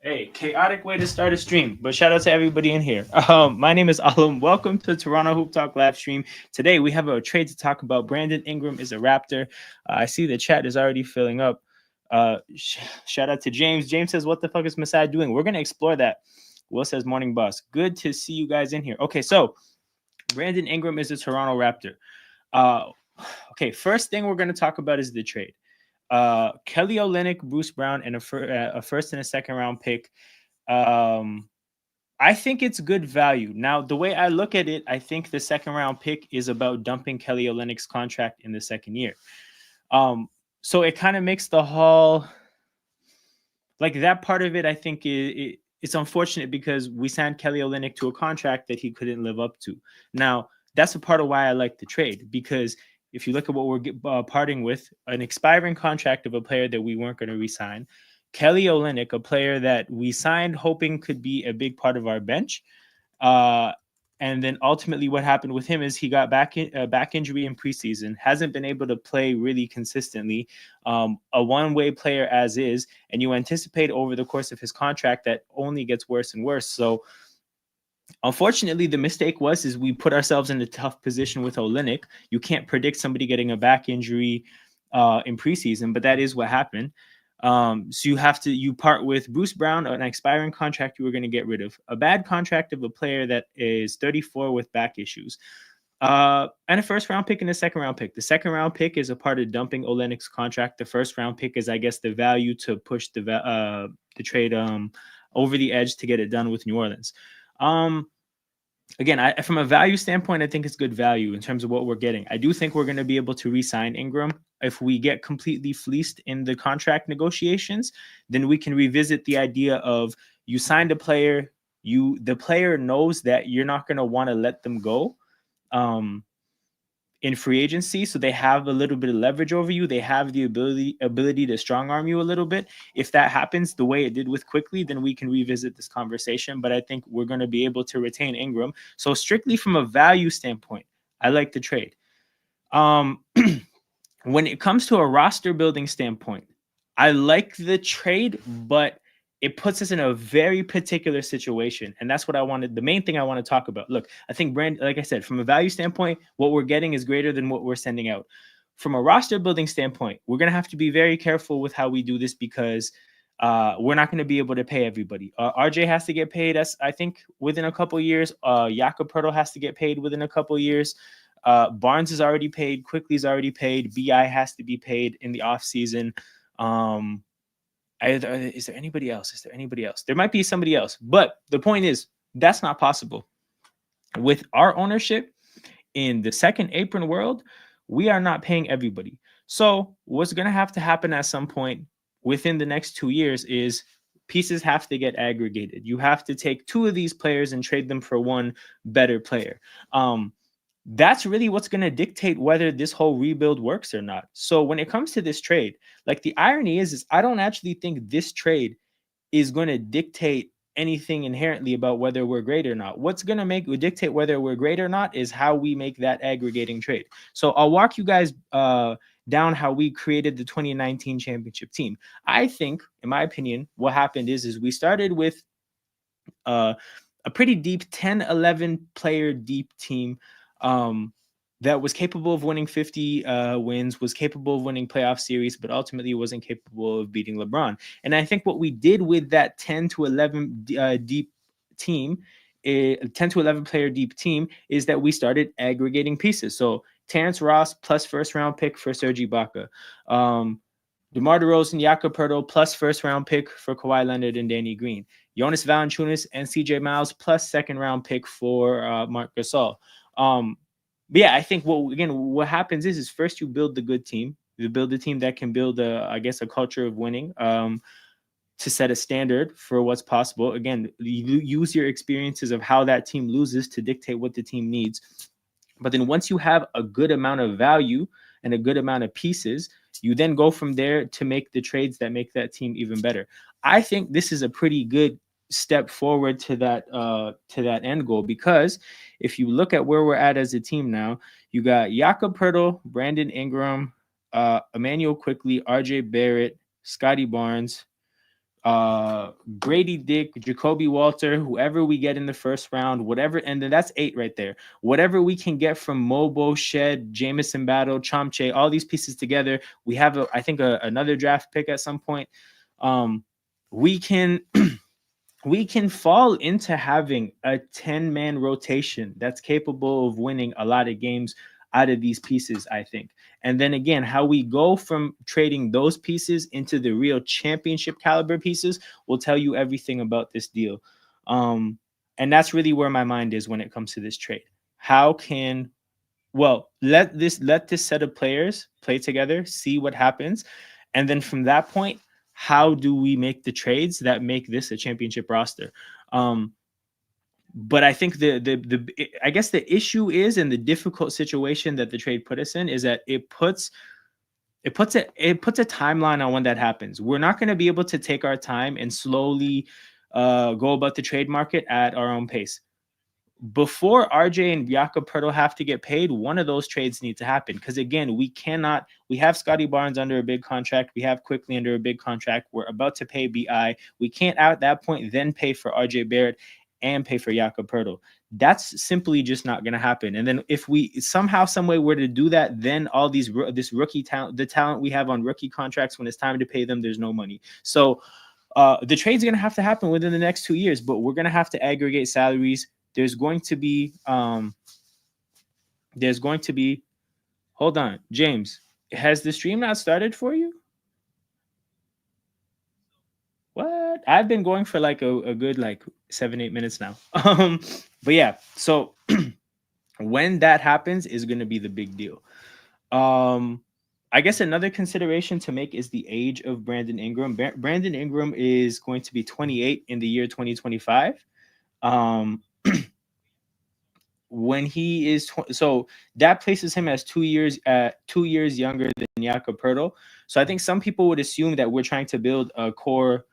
Hey, chaotic way to start a stream, but shout out to everybody in here. My name is Alam. Welcome to Toronto Hoop Talk live stream. Today we have a trade to talk about. Brandon Ingram is a Raptor. I see the chat is already filling up. Shout out to James. James says, "What the fuck is Masai doing?" We're gonna explore that. Will says, "Morning, boss. Good to see you guys in here." Okay, so Brandon Ingram is a Toronto Raptor. Uh, okay, first thing we're gonna talk about is the trade. Kelly Olynyk, Bruce Brown, and a first and a second round pick. Um, I think it's good value. Now, the way I look at it, I think the second round pick is about dumping Kelly Olynyk's contract in the second year. Um, so it kind of makes the haul like that part of it. I think it's unfortunate because we signed Kelly Olynyk to a contract that he couldn't live up to. Now, that's a part of why I like the trade because if you look at what we're parting with, an expiring contract of a player that we weren't going to resign, Kelly Olynyk, a player that we signed hoping could be a big part of our bench. Uh, and then ultimately, what happened with him is he got back injury in preseason, hasn't been able to play really consistently. A one-way player as is, and you anticipate over the course of his contract that only gets worse and worse. So unfortunately, the mistake is we put ourselves in a tough position with Olynyk. You can't predict somebody getting a back injury in preseason, but that is what happened. So you part with Bruce Brown, an expiring contract you were going to get rid of, a bad contract of a player that is 34 with back issues, and a first round pick and a second round pick. The second round pick is a part of dumping Olynyk's contract. The first round pick is, I guess, the value to push the trade over the edge to get it done with New Orleans. Um, Again, from a value standpoint, I think it's good value in terms of what we're getting. I do think we're going to be able to re-sign Ingram. If we get completely fleeced in the contract negotiations, then we can revisit the idea of you signed a player, the player knows that you're not going to want to let them go. Um, in free agency, so they have a little bit of leverage over you. They have the ability to strong arm you a little bit. If that happens the way it did with Quickly, then we can revisit this conversation. But I think we're going to be able to retain Ingram. So strictly from a value standpoint, I like the trade. Um, when it comes to a roster building standpoint, I like the trade, but it puts us in a very particular situation. And that's what I wanted. The main thing I want to talk about. Look, I think like I said, from a value standpoint, what we're getting is greater than what we're sending out. From a roster building standpoint, we're going to have to be very careful with how we do this because we're not going to be able to pay everybody. RJ has to get paid, I think, within a couple years. Jakob Pertl has to get paid within a couple years. Barnes is already paid. Quickly's already paid. BI has to be paid in the offseason. Is there anybody else? Is there anybody else? There might be somebody else. But the point is, that's not possible. With our ownership in the second apron world, we are not paying everybody. So what's going to have to happen at some point within the next 2 years is pieces have to get aggregated. You have to take two of these players and trade them for one better player. That's really what's going to dictate whether this whole rebuild works or not. So when it comes to this trade, like the irony is I don't actually think this trade is going to dictate anything inherently about whether we're great or not. What's going to dictate whether we're great or not is how we make that aggregating trade. So I'll walk you guys down how we created the 2019 championship team. I think, in my opinion, what happened is we started with a pretty deep 10, 11 player deep team that was capable of winning 50 wins, was capable of winning playoff series, but ultimately wasn't capable of beating LeBron. And I think what we did with that 10 to 11 deep team, 10 to 11 player deep team, is that we started aggregating pieces. So Terrence Ross plus first round pick for Serge Ibaka. DeMar DeRozan, Jakob Pertl plus first round pick for Kawhi Leonard and Danny Green. Jonas Valanciunas and CJ Miles plus second round pick for Marc Gasol. But yeah, I think what happens is first you build the good team. You build a team that can build a culture of winning to set a standard for what's possible. Again, you use your experiences of how that team loses to dictate what the team needs. But then once you have a good amount of value and a good amount of pieces, you then go from there to make the trades that make that team even better. I think this is a pretty good step forward to that end goal, because if you look at where we're at as a team now, you got Jakob Pertl, Brandon Ingram, Emmanuel Quickly, RJ Barrett, Scotty Barnes, Grady Dick, Jacoby Walter, whoever we get in the first round, whatever, and then that's 8 right there. Whatever we can get from Mobo, Shed, Jamison Battle, Chomche, all these pieces together. We have, I think, another draft pick at some point. We can we can fall into having a 10-man rotation that's capable of winning a lot of games out of these pieces, I think. And then again, how we go from trading those pieces into the real championship caliber pieces will tell you everything about this deal. And that's really where my mind is when it comes to this trade. How can let this set of players play together, see what happens, and then from that point, how do we make the trades that make this a championship roster? But I think I guess the issue is, and the difficult situation that the trade put us in, is that it puts a timeline on when that happens. We're not going to be able to take our time and slowly go about the trade market at our own pace. Before RJ and Jakob Pertl have to get paid, one of those trades need to happen. Because again, we have Scotty Barnes under a big contract. We have Quickly under a big contract. We're about to pay BI. We can't at that point then pay for RJ Barrett and pay for Jakob Pertl. That's simply just not going to happen. And then if we somehow, some way were to do that, then all this rookie talent, the talent we have on rookie contracts, when it's time to pay them, there's no money. So the trade's going to have to happen within the next 2 years, but we're going to have to aggregate salaries. There's going to be hold on, James, has the stream not started for you? What? I've been going for like a good 7-8 minutes now. But yeah, so when that happens is going to be the big deal. I guess another consideration to make is the age of Brandon Ingram. Brandon Ingram is going to be 28 in the year 2025. When he is so that places him as 2 years younger than Jakob Pertl. So I think some people would assume that we're trying to build a core,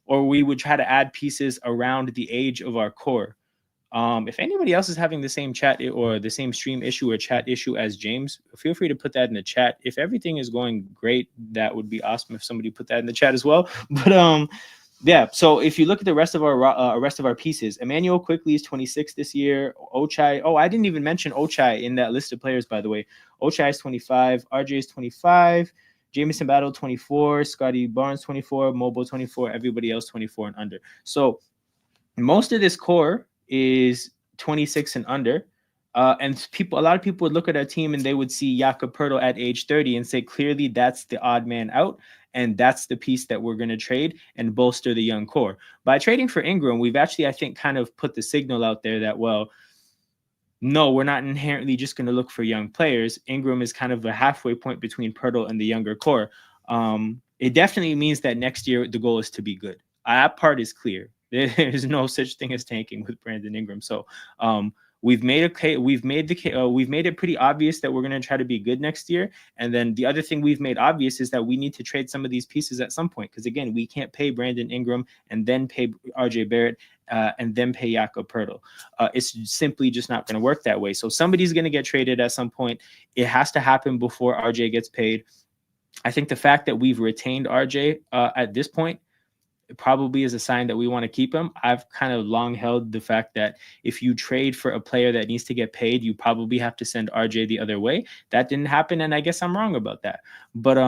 or we would try to add pieces around the age of our core. If anybody else is having the same chat or the same stream issue or chat issue as James, feel free to put that in the chat. If everything is going great, that would be awesome if somebody put that in the chat as well. But yeah, so if you look at the rest of our pieces, Emmanuel Quickly is 26 this year. Ochai, I didn't even mention Ochai in that list of players, by the way. Ochai is 25, RJ is 25, Jamison Battle 24, Scotty Barnes 24, Mobile 24, everybody else 24 and under. So most of this core is 26 and under. And a lot of people would look at our team and they would see Jakob Pertl at age 30 and say, clearly that's the odd man out. And that's the piece that we're going to trade and bolster the young core. By trading for Ingram, we've actually, I think, kind of put the signal out there that, no, we're not inherently just going to look for young players. Ingram is kind of a halfway point between Pertl and the younger core. It definitely means that next year the goal is to be good. That part is clear. There's no such thing as tanking with Brandon Ingram. So we've made it pretty obvious that we're going to try to be good next year. And then the other thing we've made obvious is that we need to trade some of these pieces at some point. Because again, we can't pay Brandon Ingram and then pay RJ Barrett and then pay Jakob Pertl. It's simply just not going to work that way. So somebody's going to get traded at some point. It has to happen before RJ gets paid. I think the fact that we've retained RJ at this point, it probably is a sign that we want to keep him. I've kind of long held the fact that if you trade for a player that needs to get paid, you probably have to send RJ the other way. That didn't happen, and I guess I'm wrong about that. But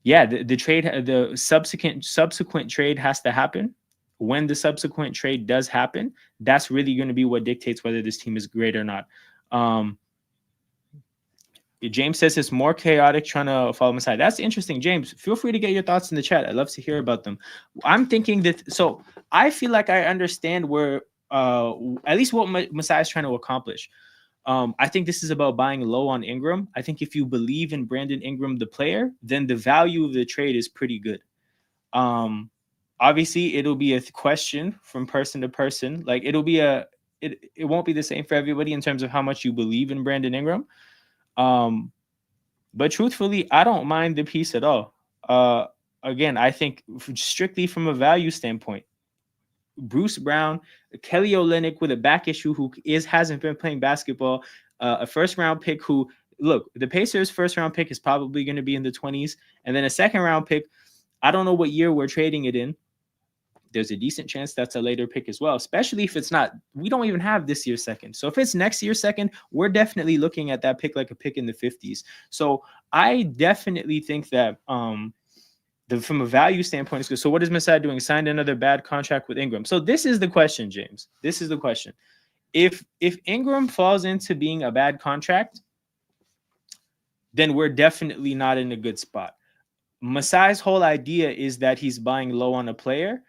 yeah, the subsequent trade has to happen. When the subsequent trade does happen, that's really going to be what dictates whether this team is great or not. James says it's more chaotic trying to follow Masai. That's interesting, James. Feel free to get your thoughts in the chat. I'd love to hear about them. I'm thinking that, so I feel like I understand where, at least what Masai is trying to accomplish. I think this is about buying low on Ingram. I think if you believe in Brandon Ingram, the player, then the value of the trade is pretty good. Obviously, it'll be a question from person to person. Like it won't be the same for everybody in terms of how much you believe in Brandon Ingram. But truthfully, I don't mind the piece at all. Again, I think strictly from a value standpoint, Bruce Brown, Kelly Olynyk with a back issue who hasn't been playing basketball, a first round pick who, look, the Pacers' first round pick is probably going to be in the 20s, and then a second round pick. I don't know what year we're trading it in. There's a decent chance that's a later pick as well, especially if it's not, we don't even have this year's second. So if it's next year's second, we're definitely looking at that pick like a pick in the 50s. So I definitely think that from a value standpoint, it's good. So what is Masai doing? Signed another bad contract with Ingram. So this is the question, James. This is the question. If Ingram falls into being a bad contract, then we're definitely not in a good spot. Masai's whole idea is that he's buying low on a player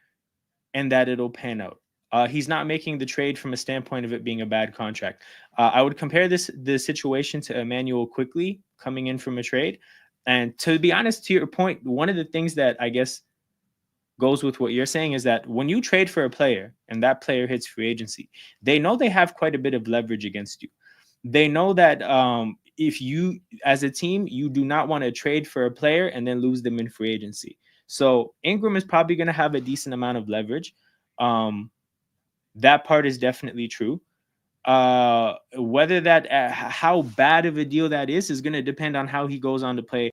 and that it'll pan out. He's not making the trade from a standpoint of it being a bad contract. I would compare the situation to Emmanuel Quickly coming in from a trade. And to be honest, to your point, one of the things that I guess goes with what you're saying is that when you trade for a player and that player hits free agency, they know they have quite a bit of leverage against you. They know that if you, as a team, you do not want to trade for a player and then lose them in free agency. So Ingram is probably going to have a decent amount of leverage. That part is definitely true. Whether that, how bad of a deal that is going to depend on how he goes on to play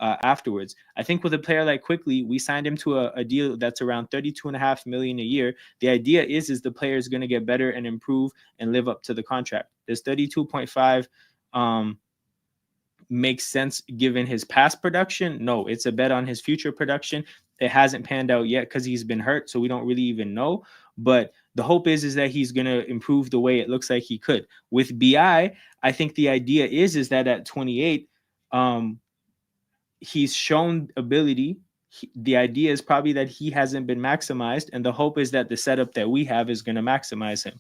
afterwards. I think with a player like Quickly, we signed him to a deal that's around $32.5 million a year. The idea is the player is going to get better and improve and live up to the contract. Does 32.5 makes sense given his past production? No, it's a bet on his future production. It hasn't panned out yet because he's been hurt, so we don't really even know. But the hope is that he's going to improve the way it looks like he could. With BI, I think the idea is that at 28, he's shown ability. The idea is probably that he hasn't been maximized, and the hope is that the setup that we have is going to maximize him.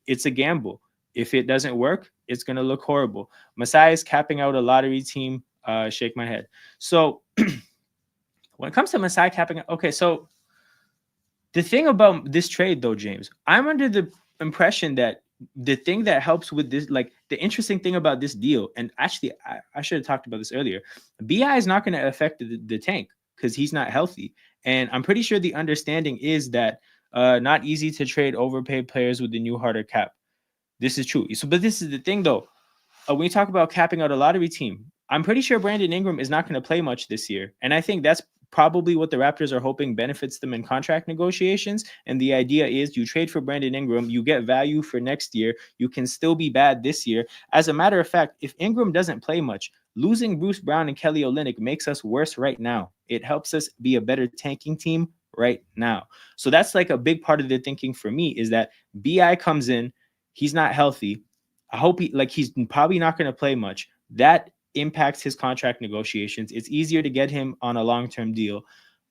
It's a gamble. If it doesn't work, it's going to look horrible. Masai is capping out a lottery team. Shake my head. So when it comes to Masai capping, okay, so the thing about this trade, though, James, I'm under the impression that the thing that helps with this, like the interesting thing about this deal, and actually I should have talked about this earlier, BI is not going to affect the tank because he's not healthy. And I'm pretty sure the understanding is that not easy to trade overpaid players with the new harder cap. This is true. So, but this is the thing, though. When you talk about capping out a lottery team, I'm pretty sure Brandon Ingram is not going to play much this year. And I think that's probably what the Raptors are hoping benefits them in contract negotiations. And the idea is you trade for Brandon Ingram, you get value for next year. You can still be bad this year. As a matter of fact, if Ingram doesn't play much, losing Bruce Brown and Kelly Olynyk makes us worse right now. It helps us be a better tanking team right now. So that's like a big part of the thinking for me is that BI comes in, he's not healthy. I hope he's probably not going to play much. That impacts his contract negotiations. It's easier to get him on a long-term deal.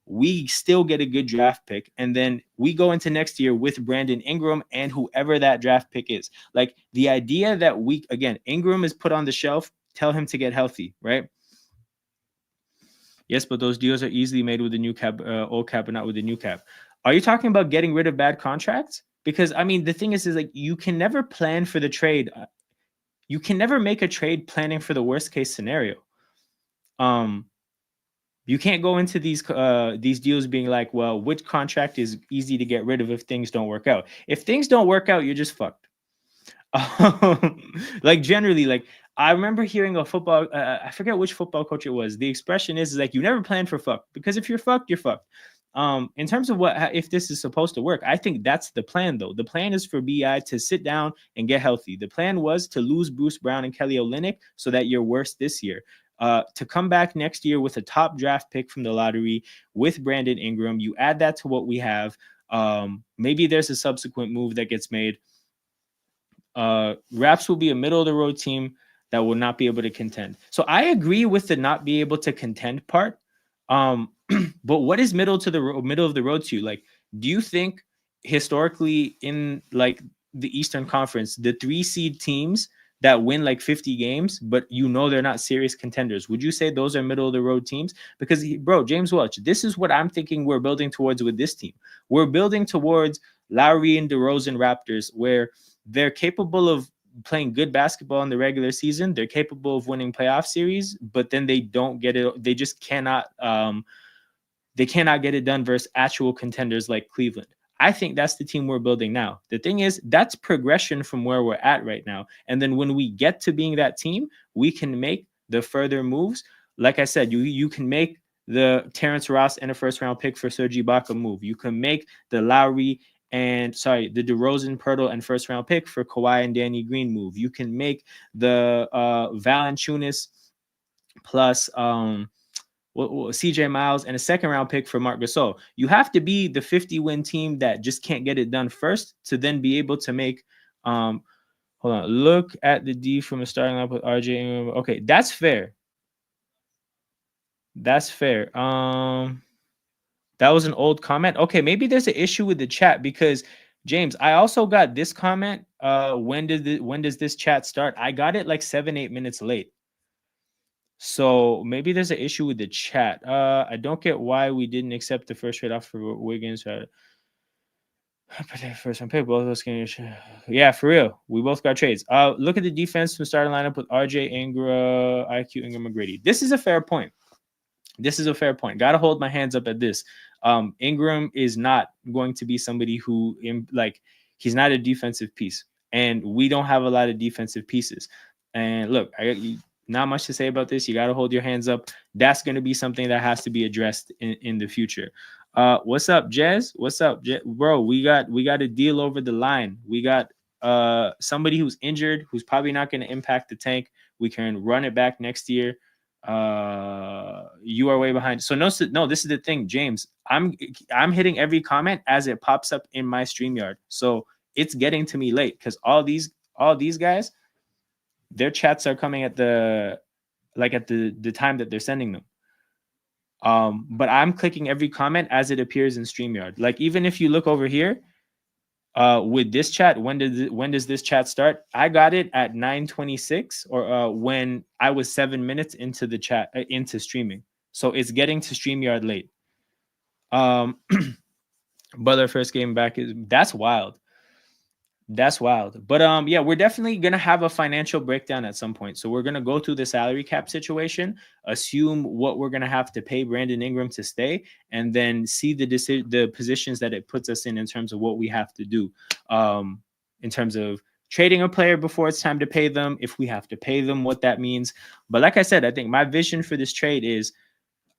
We still get a good draft pick. And then we go into next year with Brandon Ingram and whoever that draft pick is. Like the idea that Ingram is put on the shelf, tell him to get healthy, right? Yes, but those deals are easily made with the new cap, old cap, but not with the new cap. Are you talking about getting rid of bad contracts? Because I mean, the thing is like you can never plan for the trade. You can never make a trade planning for the worst case scenario. You can't go into these deals being like, well, which contract is easy to get rid of if things don't work out? If things don't work out, you're just fucked. Like generally, like I remember hearing a football, I forget which football coach it was. The expression is like, you never plan for fuck, because if you're fucked, you're fucked. In terms of if this is supposed to work, I think that's the plan, though. The plan is for BI to sit down and get healthy. The plan was to lose Bruce Brown and Kelly Olynyk so that you're worse this year. To come back next year with a top draft pick from the lottery with Brandon Ingram, you add that to what we have. Maybe there's a subsequent move that gets made. Raps will be a middle of the road team that will not be able to contend. So I agree with the not be able to contend part. But what is middle of the road to you? Like, do you think historically in like the Eastern Conference, the 3 seed teams that win like 50 games, but they're not serious contenders, would you say those are middle of the road teams? Because bro, James Welch, this is what I'm thinking we're building towards with this team. We're building towards Lowry and DeRozan Raptors, where they're capable of playing good basketball in the regular season. They're capable of winning playoff series, but then they don't get it. They just cannot. They cannot get it done versus actual contenders like Cleveland. I think that's the team we're building now. The thing is, that's progression from where we're at right now. And then when we get to being that team, we can make the further moves. Like I said, you can make the Terrence Ross and a first round pick for Serge Ibaka move. You can make the Lowry and the DeRozan, Pirtle, and first round pick for Kawhi and Danny Green move. You can make the Valanciunas plus CJ Miles and a second round pick for Marc Gasol. You have to be the 50-win team that just can't get it done first to then be able to make hold on. Look at the D from a starting lineup with RJ Ingram. Okay, that's fair. That's fair. That was an old comment. Okay, maybe there's an issue with the chat because James, I also got this comment. When does this chat start? I got it like 7-8 minutes late. So maybe there's an issue with the chat. I don't get why we didn't accept the first trade offer for Wiggins. First one pick, both of us can. Yeah, for real. We both got trades. Look at the defense from starting lineup with RJ Ingram, IQ Ingram, McGrady. This is a fair point. Got to hold my hands up at this. Ingram is not going to be somebody who, he's not a defensive piece, and we don't have a lot of defensive pieces. And look, not much to say about this. You got to hold your hands up. That's going to be something that has to be addressed in the future. What's up, Jez? What's up, bro? We got a deal over the line. We got somebody who's injured, who's probably not going to impact the tank. We can run it back next year. You are way behind. So no, this is the thing, James. I'm hitting every comment as it pops up in my StreamYard. So it's getting to me late because all these guys, their chats are coming at the time that they're sending them. But I'm clicking every comment as it appears in StreamYard. Like, even if you look over here, with this chat, when does this chat start? I got it at 9:26, or when I was 7 minutes into the chat, into streaming. So it's getting to StreamYard late. Butler first game back that's wild. That's wild. But yeah, we're definitely gonna have a financial breakdown at some point. So we're gonna go through the salary cap situation, assume what we're gonna have to pay Brandon Ingram to stay, and then see the positions that it puts us in terms of what we have to do, in terms of trading a player before it's time to pay them, if we have to pay them, what that means. But like I said, I think my vision for this trade is,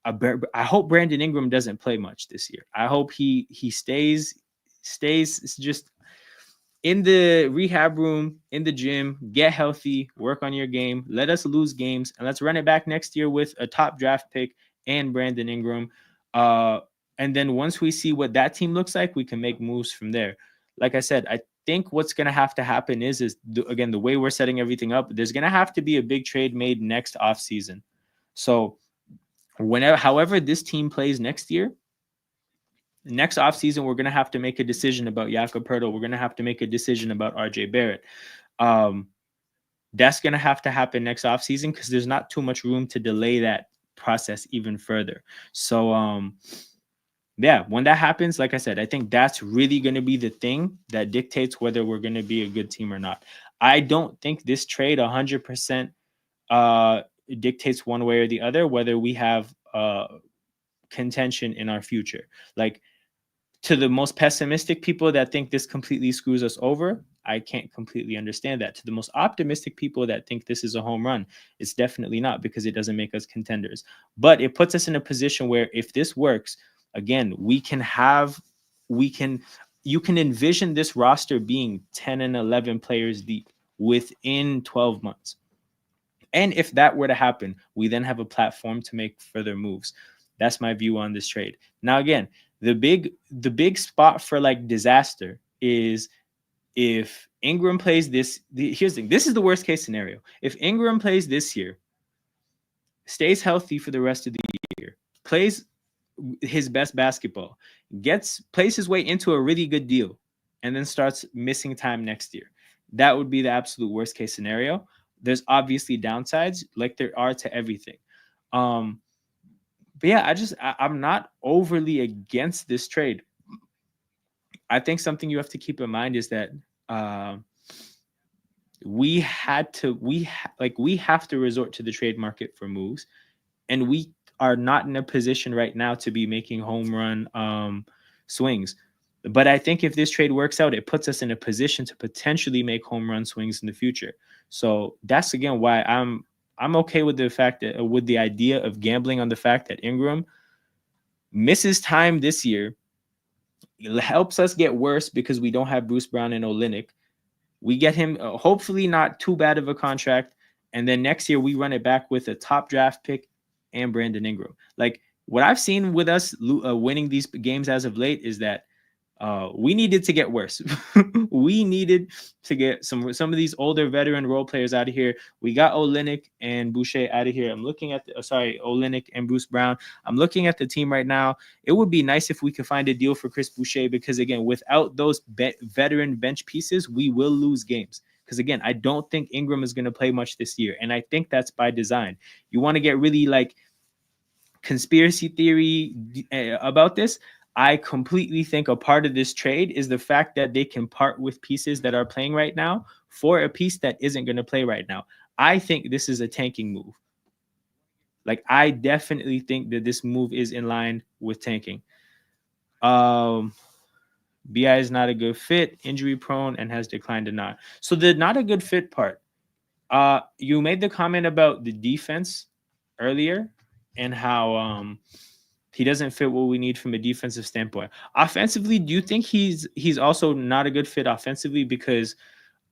I hope Brandon Ingram doesn't play much this year. I hope he stays just in the rehab room, in the gym, get healthy, work on your game, let us lose games, and let's run it back next year with a top draft pick and Brandon Ingram. And then once we see what that team looks like, we can make moves from there. Like I said, I think what's going to have to happen is again, the way we're setting everything up, there's going to have to be a big trade made next offseason. So however this team plays next year, next offseason, we're going to have to make a decision about Jakob Poeltl. We're going to have to make a decision about RJ Barrett. That's going to have to happen next offseason because there's not too much room to delay that process even further. So, yeah, when that happens, like I said, I think that's really going to be the thing that dictates whether we're going to be a good team or not. I don't think this trade 100% dictates one way or the other whether we have contention in our future. Like, to the most pessimistic people that think this completely screws us over, I can't completely understand that. To the most optimistic people that think this is a home run, it's definitely not, because it doesn't make us contenders. But it puts us in a position where if this works, again, you can envision this roster being 10 and 11 players deep within 12 months. And if that were to happen, we then have a platform to make further moves. That's my view on this trade. Now, again, the big spot for like disaster is if Ingram plays this. Here's the thing. This is the worst case scenario. If Ingram plays this year, stays healthy for the rest of the year, plays his best basketball, plays his way into a really good deal, and then starts missing time next year, that would be the absolute worst case scenario. There's obviously downsides, like there are to everything. But yeah, I'm not overly against this trade. I think something you have to keep in mind is that we have to resort to the trade market for moves, and we are not in a position right now to be making home run swings. But I think if this trade works out, it puts us in a position to potentially make home run swings in the future. So that's again why I'm okay with the fact that with the idea of gambling on the fact that Ingram misses time this year. It helps us get worse because we don't have Bruce Brown and Olynyk. We get him, hopefully not too bad of a contract, and then next year we run it back with a top draft pick and Brandon Ingram. Like what I've seen with us winning these games as of late is that we needed to get worse. We needed to get some of these older veteran role players out of here. We got Olynyk and Boucher out of here. I'm looking at Olynyk and Bruce Brown. I'm looking at the team right now. It would be nice if we could find a deal for Chris Boucher because again, without those veteran bench pieces, we will lose games. Because again, I don't think Ingram is going to play much this year, and I think that's by design. You want to get really like conspiracy theory about this. I completely think a part of this trade is the fact that they can part with pieces that are playing right now for a piece that isn't going to play right now. I think this is a tanking move. Like I definitely think that this move is in line with tanking. BI is not a good fit, injury prone, and has declined a lot. So the not a good fit part. You made the comment about the defense earlier and how he doesn't fit what we need from a defensive standpoint. Offensively, do you think he's also not a good fit offensively? Because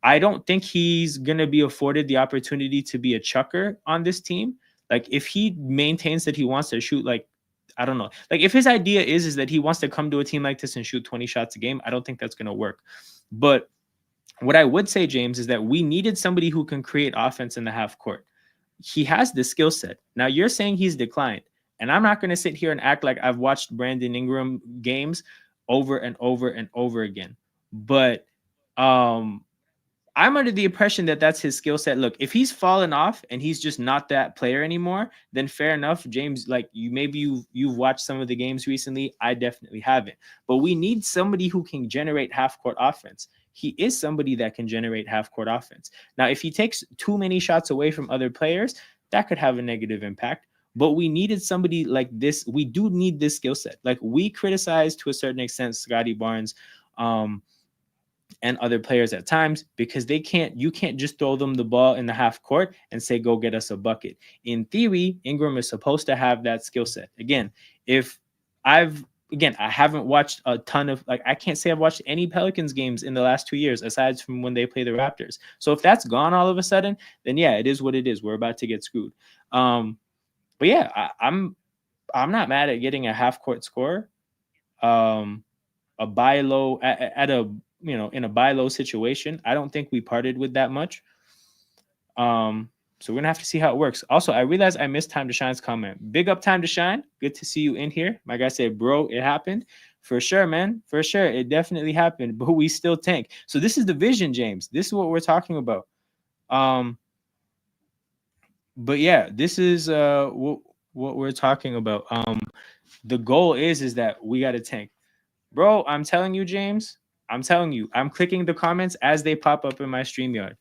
I don't think he's gonna be afforded the opportunity to be a chucker on this team. Like if he maintains that he wants to shoot like I don't know. Like if his idea is that he wants to come to a team like this and shoot 20 shots a game, I don't think that's gonna work. But what I would say, James, is that we needed somebody who can create offense in the half court. He has the skill set. Now you're saying he's declined. And I'm not going to sit here and act like I've watched Brandon Ingram games over and over and over again. But I'm under the impression that that's his skill set. Look, if he's fallen off and he's just not that player anymore, then fair enough, James. Like you've watched some of the games recently. I definitely haven't. But we need somebody who can generate half court offense. He is somebody that can generate half court offense. Now, if he takes too many shots away from other players, that could have a negative impact. But we needed somebody like this. We do need this skill set. Like we criticized to a certain extent Scotty Barnes and other players at times because you can't just throw them the ball in the half court and say, go get us a bucket. In theory, Ingram is supposed to have that skill set. Again, I haven't watched a ton of, like, I can't say I've watched any Pelicans games in the last 2 years, aside from when they play the Raptors. So if that's gone all of a sudden, then yeah, it is what it is. We're about to get screwed. But yeah, I'm not mad at getting a half court scorer, a buy low at a, in a buy low situation. I don't think we parted with that much. So we're gonna have to see how it works. Also, I realized I missed Time to Shine's comment. Big up Time to Shine. Good to see you in here. My guy said, bro, it happened. For sure, man. For sure. It definitely happened, but we still tank. So this is the vision, James. This is what we're talking about. But yeah, this is what we're talking about. The goal is that we got to tank. Bro, I'm telling you, James. I'm telling you, I'm clicking the comments as they pop up in my StreamYard.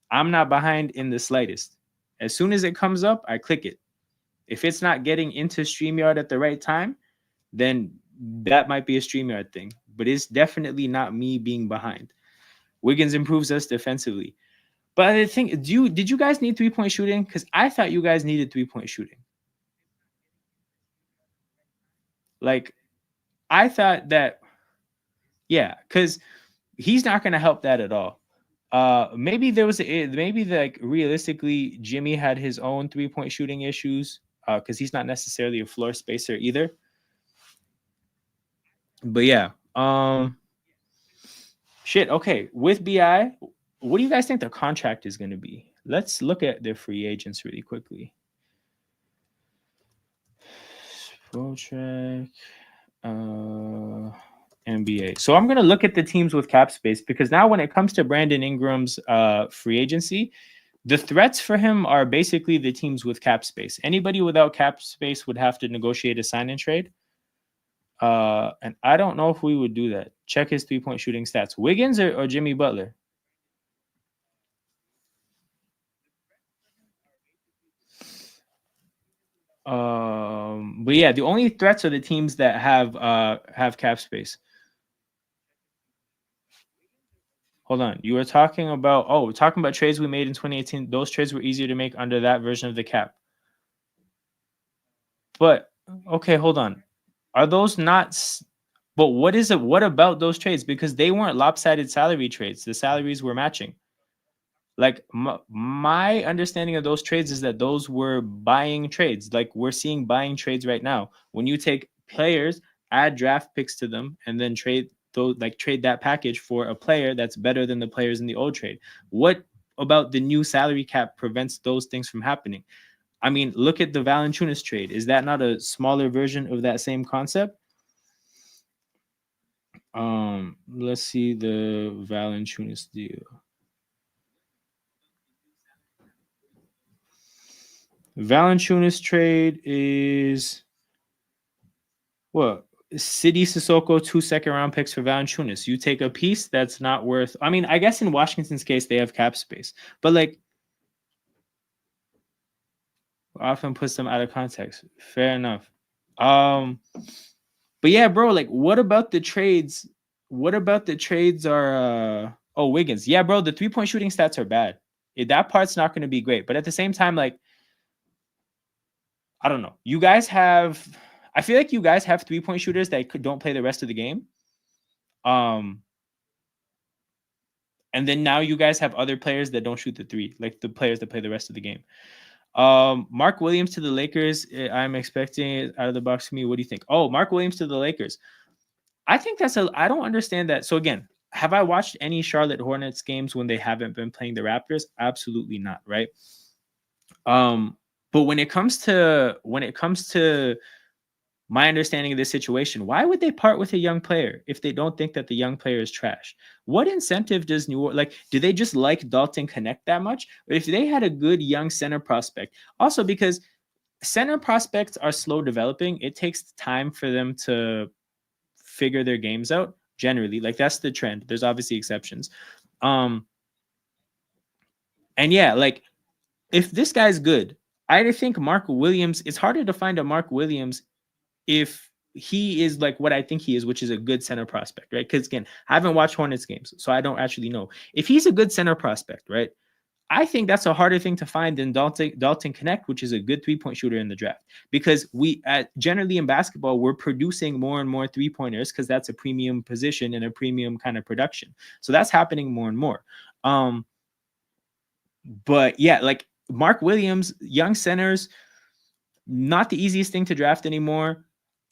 I'm not behind in the slightest. As soon as it comes up, I click it. If it's not getting into StreamYard at the right time, then that might be a StreamYard thing. But it's definitely not me being behind. Wiggins improves us defensively. But I think, did you guys need 3-point shooting? Because I thought you guys needed 3-point shooting. Like, I thought that, yeah, because he's not going to help that at all. Maybe like realistically, Jimmy had his own 3-point shooting issues because he's not necessarily a floor spacer either. But yeah, shit. Okay, with BI, what do you guys think the contract is going to be? Let's look at the free agents really quickly. Full track, NBA. So I'm going to look at the teams with cap space because now when it comes to Brandon Ingram's free agency, the threats for him are basically the teams with cap space. Anybody without cap space would have to negotiate a sign and trade. And I don't know if we would do that. Check his 3-point shooting stats. Wiggins or Jimmy Butler? But yeah, the only threats are the teams that have cap space. Hold on. You were talking about talking about trades we made in 2018. Those trades were easier to make under that version of the cap. But okay, hold on. Are those not? But what is it? What about those trades? Because they weren't lopsided salary trades. The salaries were matching. Like my understanding of those trades is that those were buying trades. Like we're seeing buying trades right now. When you take players, add draft picks to them, and then trade those, like trade that package for a player that's better than the players in the old trade. What about the new salary cap prevents those things from happening? I mean, look at the Valanciunas trade. Is that not a smaller version of that same concept? Let's see the Valanciunas deal. Valanciunas trade is what? City Sissoko, 2 second-round picks for Valanciunas. You take a piece that's not worth. I mean, I guess in Washington's case they have cap space, but like often puts them out of context. Fair enough. But yeah, bro, like what about the trades? What about the trades are oh, Wiggins. Yeah, bro, the 3-point shooting stats are bad. That part's not going to be great. But at the same time, like I don't know. You guys have I feel like you guys have 3-point shooters that don't play the rest of the game. And then now you guys have other players that don't shoot the three, like the players that play the rest of the game. Mark Williams to the Lakers. I'm expecting it out of the box for me. What do you think? Oh, Mark Williams to the Lakers. I think I don't understand that. So again, have I watched any Charlotte Hornets games when they haven't been playing the Raptors? Absolutely not, right? But when it comes to my understanding of this situation, why would they part with a young player if they don't think that the young player is trash? What incentive does New Orleans, like, do they just like Dalton Connect that much? Or if they had a good young center prospect, also because center prospects are slow developing, it takes time for them to figure their games out generally. Like that's the trend. There's obviously exceptions. And yeah, like if this guy's good, I think Mark Williams, it's harder to find a Mark Williams if he is like what I think he is, which is a good center prospect, right? Because again, I haven't watched Hornets games, so I don't actually know. If he's a good center prospect, right? I think that's a harder thing to find than Dalton Connect, which is a good 3-point shooter in the draft. Because we generally in basketball, we're producing more and more 3-pointers because that's a premium position and a premium kind of production. So that's happening more and more. But yeah, like Mark Williams, young centers, not the easiest thing to draft anymore.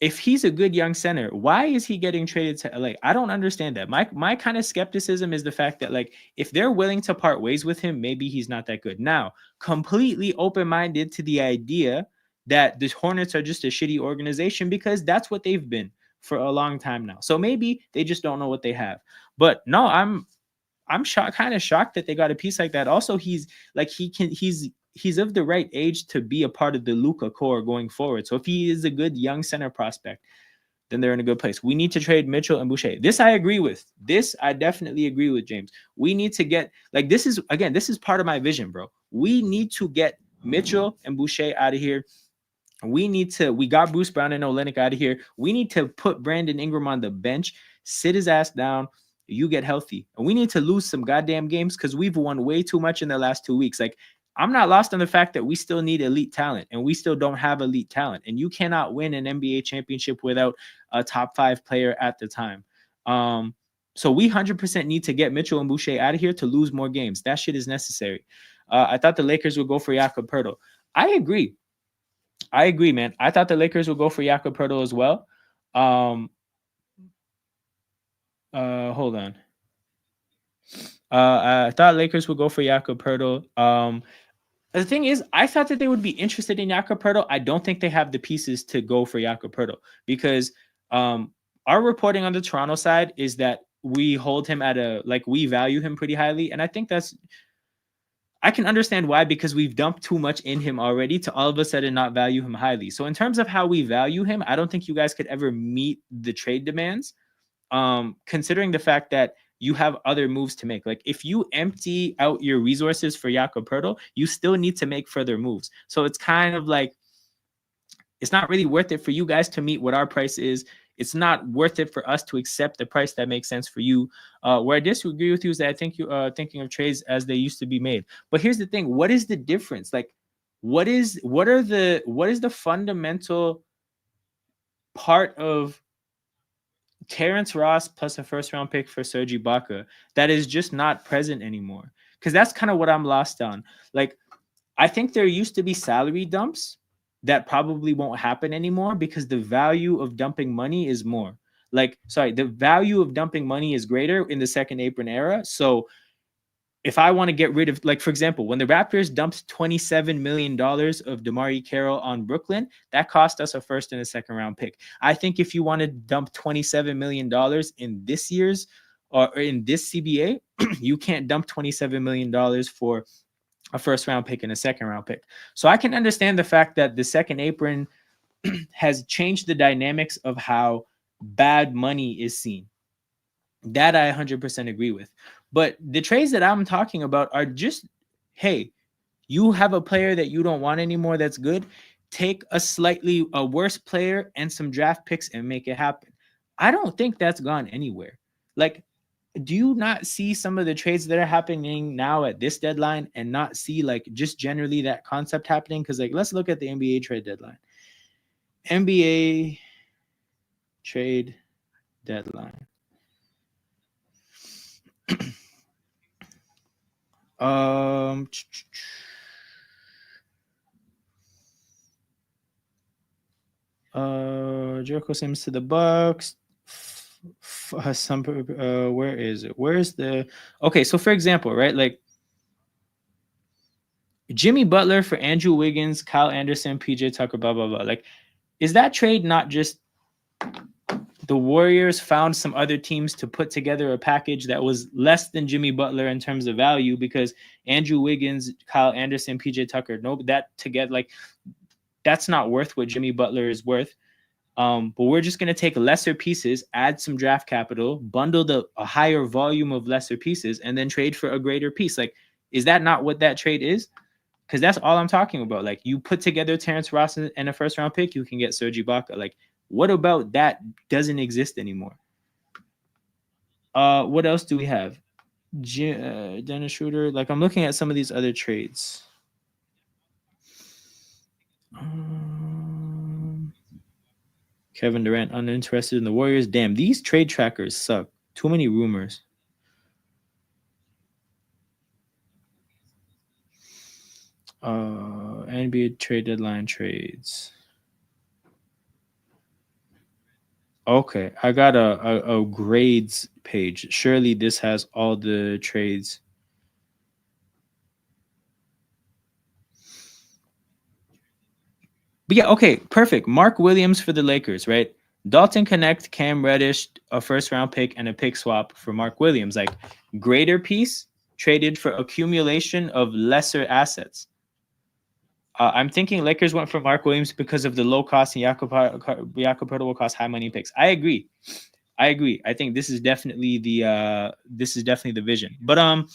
If he's a good young center, why is he getting traded to LA? I don't understand that. My kind of skepticism is the fact that like if they're willing to part ways with him, maybe he's not that good. Now, completely open-minded to the idea that the Hornets are just a shitty organization because that's what they've been for a long time now. So maybe they just don't know what they have. But no, I'm shocked, kind of shocked that they got a piece like that. Also, he's of the right age to be a part of the Luka core going forward. So if he is a good young center prospect, then they're in a good place. We need to trade Mitchell and Boucher. This I agree with. This I definitely agree with, James. We need to get, like, this is part of my vision, bro. We need to get Mitchell and Boucher out of here. We got Bruce Brown and Olynyk out of here. We need to put Brandon Ingram on the bench, sit his ass down. You get healthy. And we need to lose some goddamn games because we've won way too much in the last 2 weeks. Like, I'm not lost on the fact that we still need elite talent and we still don't have elite talent. And you cannot win an NBA championship without a top 5 player at the time. So we 100% need to get Mitchell and Boucher out of here to lose more games. That shit is necessary. I thought the Lakers would go for Jakob Poeltl. I agree, man. I thought the Lakers would go for Jakob Poeltl as well. Hold on. I thought Lakers would go for Jakob Poeltl. The thing is, I thought that they would be interested in Jakob Poeltl. I don't think they have the pieces to go for Jakob Poeltl because our reporting on the Toronto side is that we hold him we value him pretty highly, and I think I can understand why, because we've dumped too much in him already to all of a sudden not value him highly. So in terms of how we value him, I don't think you guys could ever meet the trade demands. Considering the fact that you have other moves to make. Like if you empty out your resources for Jakob Poeltl, you still need to make further moves. So it's kind of like, it's not really worth it for you guys to meet what our price is. It's not worth it for us to accept the price that makes sense for you. Where I disagree with you is that I think you are thinking of trades as they used to be made. But here's the thing. What is the difference? Like, what is the fundamental part of Terrence Ross plus a first round pick for Serge Ibaka that is just not present anymore. Because that's kind of what I'm lost on. Like, I think there used to be salary dumps that probably won't happen anymore because the value of dumping money is more. Like, sorry, the value of dumping money is greater in the second apron era. So if I want to get rid of, like, for example, when the Raptors dumped $27 million of DeMarre Carroll on Brooklyn, that cost us a first and a second round pick. I think if you want to dump $27 million in this year's or in this CBA, you can't dump $27 million for a first round pick and a second round pick. So I can understand the fact that the second apron has changed the dynamics of how bad money is seen. That I 100% agree with. But the trades that I'm talking about are just, hey, you have a player that you don't want anymore that's good. Take a worse player and some draft picks and make it happen. I don't think that's gone anywhere. Like, do you not see some of the trades that are happening now at this deadline and not see like just generally that concept happening? Because like, let's look at the NBA trade deadline. NBA trade deadline. Jericho Sims to the Bucks. Where is it? Where's the okay? So for example, right, like Jimmy Butler for Andrew Wiggins, Kyle Anderson, PJ Tucker, blah blah blah. Like, is that trade not just the Warriors found some other teams to put together a package that was less than Jimmy Butler in terms of value because Andrew Wiggins, Kyle Anderson, PJ Tucker, no, that together, like, that's not worth what Jimmy Butler is worth. But we're just going to take lesser pieces, add some draft capital, bundle a higher volume of lesser pieces, and then trade for a greater piece. Like, is that not what that trade is? Because that's all I'm talking about. Like, you put together Terrence Ross and a first round pick, you can get Serge Ibaka. Like, what about that doesn't exist anymore? What else do we have? Dennis Schroeder. Like, I'm looking at some of these other trades. Kevin Durant uninterested in the Warriors. Damn, these trade trackers suck. Too many rumors. NBA trade deadline trades. Okay, I got a grades page. Surely this has all the trades. But yeah, okay, perfect. Mark Williams for the Lakers, right? Dalton Connect, Cam Reddish, a first round pick, and a pick swap for Mark Williams. Like, greater piece traded for accumulation of lesser assets. I'm thinking Lakers went for Mark Williams because of the low cost and Jakob will cost high money picks. I agree. I think this is definitely the vision. But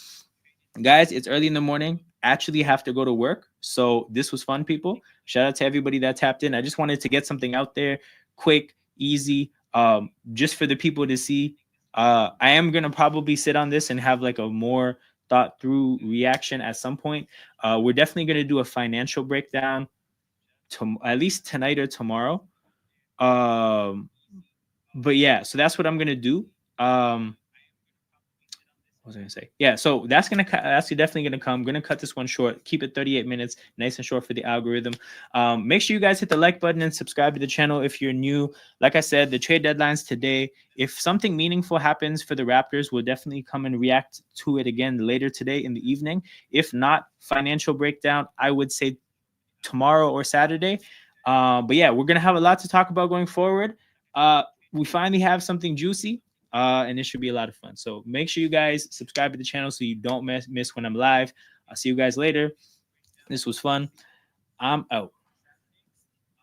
guys, it's early in the morning. Actually have to go to work. So this was fun, people. Shout out to everybody that tapped in. I just wanted to get something out there quick, easy, just for the people to see. I am gonna probably sit on this and have like a more thought through reaction at some point. We're definitely gonna do a financial breakdown at least tonight or tomorrow. But yeah, so that's what I'm gonna do. What was I gonna say? Yeah, so that's definitely gonna come. I'm gonna cut this one short, keep it 38 minutes, nice and short for the algorithm. Make sure you guys hit the like button and subscribe to the channel if you're new. Like I said, the trade deadline's today. If something meaningful happens for the Raptors, we'll definitely come and react to it again later today in the evening. If not, financial breakdown, I would say tomorrow or Saturday. But yeah, we're gonna have a lot to talk about going forward. We finally have something juicy. And it should be a lot of fun. So make sure you guys subscribe to the channel so you don't miss when I'm live. I'll see you guys later. This was fun. I'm out.